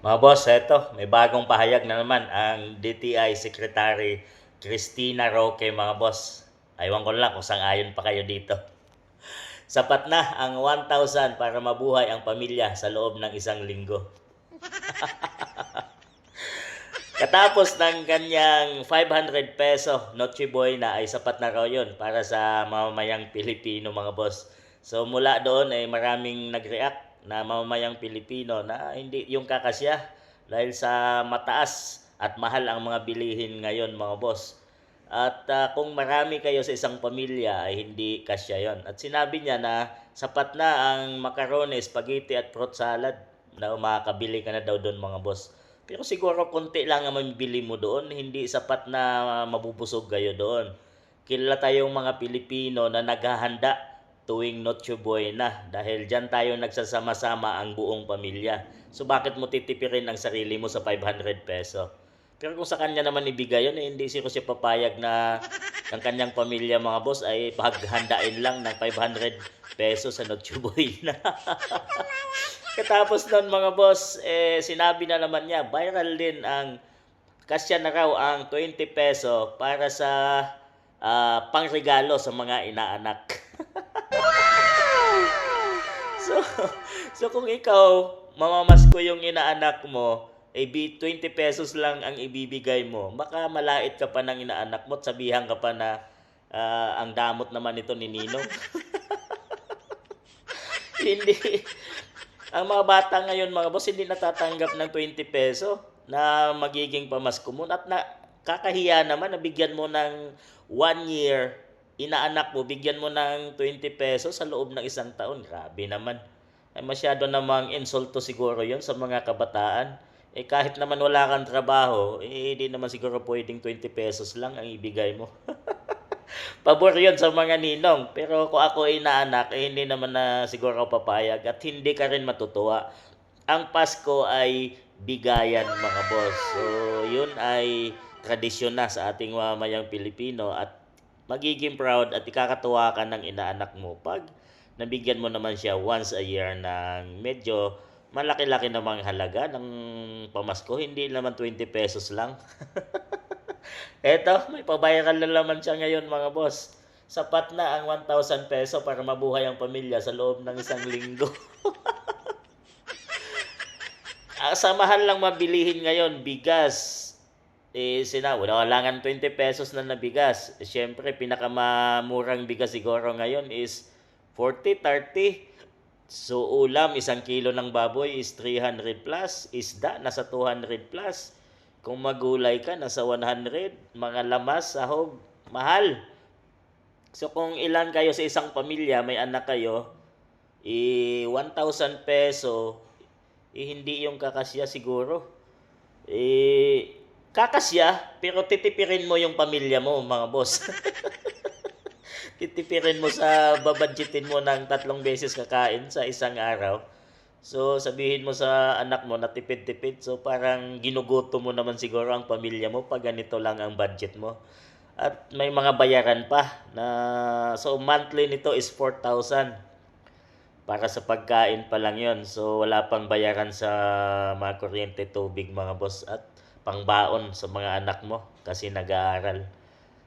Mga boss, eto, may bagong pahayag na naman ang DTI Secretary Cristina Roque, mga boss. Aywan ko lang kung sang-ayon pa kayo dito. Sapat na ang 1,000 para mabuhay ang pamilya sa loob ng isang linggo. Katapos ng kanyang 500 peso Noche Buena ay sapat na raw yun para sa mamamayang Pilipino, mga boss. So mula doon ay maraming nag-react na mamamayang Pilipino na hindi yung kakasya dahil sa mataas at mahal ang mga bilihin ngayon, mga boss. At kung marami kayo sa isang pamilya ay hindi kasya yon. At sinabi niya na sapat na ang macaroni, spaghetti at fruit salad na makakabili ka na daw doon, mga boss. Pero siguro konti lang ang mabibili mo doon, hindi sapat na mabubusog kayo doon. Kilala tayong mga Pilipino na naghahanda tuwing Noche Buena dahil dyan tayo nagsasama-sama ang buong pamilya. So bakit mo titipirin ang sarili mo sa 500 peso? Pero kung sa kanya naman ibigay yun, hindi siya papayag na ang kanyang pamilya, mga boss, ay paghandain lang ng 500 pesos sa Noche Buena. Katapos nun, mga boss, sinabi na naman niya, viral din ang kasya na raw ang 20 peso para sa pangregalo sa mga inaanak. So, so kung ikaw, mamamasko yung inaanak mo, 20 pesos lang ang ibibigay mo, baka malait ka pa ng inaanak mo at sabihan ka pa na ang damot naman ito ni Ninong. Hindi. Ang mga bata ngayon, mga boss, hindi natatanggap ng 20 peso na magiging pamasko mo. At kakahiya naman, nabigyan mo ng 1 year, inaanak mo, bigyan mo ng 20 pesos sa loob ng isang taon. Grabe naman. Masyado namang insulto siguro yon sa mga kabataan. Kahit naman wala kang trabaho, hindi naman siguro pwedeng 20 pesos lang ang ibigay mo. Pabor yun sa mga ninong. Pero kung ako ay inaanak, hindi naman na siguro ako papayag at hindi ka rin matutuwa. Ang Pasko ay bigayan, mga boss. So, yun ay tradisyon na sa ating mamayang Pilipino at magiging proud at ikakatuwa ka ng inaanak mo pag nabigyan mo naman siya once a year ng medyo malaki-laki namang halaga ng pamasko. Hindi naman 20 pesos lang. Eto, may pa-viral na naman siya ngayon, mga boss. Sapat na ang 1,000 peso para mabuhay ang pamilya sa loob ng isang linggo. Sa mahal lang mabilihin ngayon, bigas. Wala lang 20 pesos na bigas. Siyempre, pinakamamurang bigas siguro ngayon is 40, 30. So, ulam, 1 kilo ng baboy is 300 plus. Isda, nasa 200 plus. Kung magulay ka, nasa 100. Mga lamas, sahog, mahal. So, kung ilan kayo sa isang pamilya, may anak kayo, 1,000 peso, hindi yung kakasya siguro. Kakasya, pero titipirin mo yung pamilya mo, mga boss. Titipirin mo sa babadgetin mo ng 3 beses kakain sa isang araw. So, sabihin mo sa anak mo na tipid-tipid. So, parang ginuguto mo naman siguro ang pamilya mo pag ganito lang ang budget mo. At may mga bayaran pa na, so monthly nito is 4,000 para sa pagkain pa lang yon. So, wala pang bayaran sa mga kuryente, tubig, mga boss, at pangbaon sa mga anak mo kasi nag-aaral.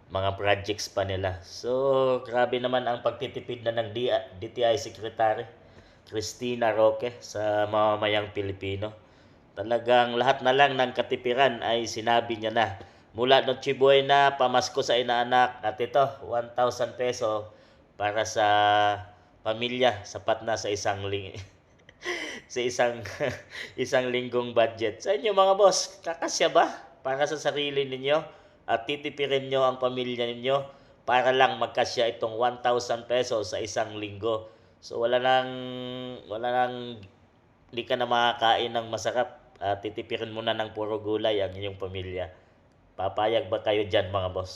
Mga projects pa nila. So, grabe naman ang pagtitipid na ng DTI Secretary Cristina Roque sa mamamayang Pilipino. Talagang lahat na lang ng katipiran ay sinabi niya na. Mula Noche Buena, pamasko sa inaanak, at ito, 1,000 peso para sa pamilya, sapat na sa sa isang linggong budget. Sa inyo, mga boss, kakasya ba para sa sarili ninyo at titipirin nyo ang pamilya ninyo para lang magkasya itong 1,000 pesos sa isang linggo? So wala nang hindi ka na makakain ng masarap at titipirin mo na ng puro gulay ang inyong pamilya. Papayag ba kayo diyan, mga boss?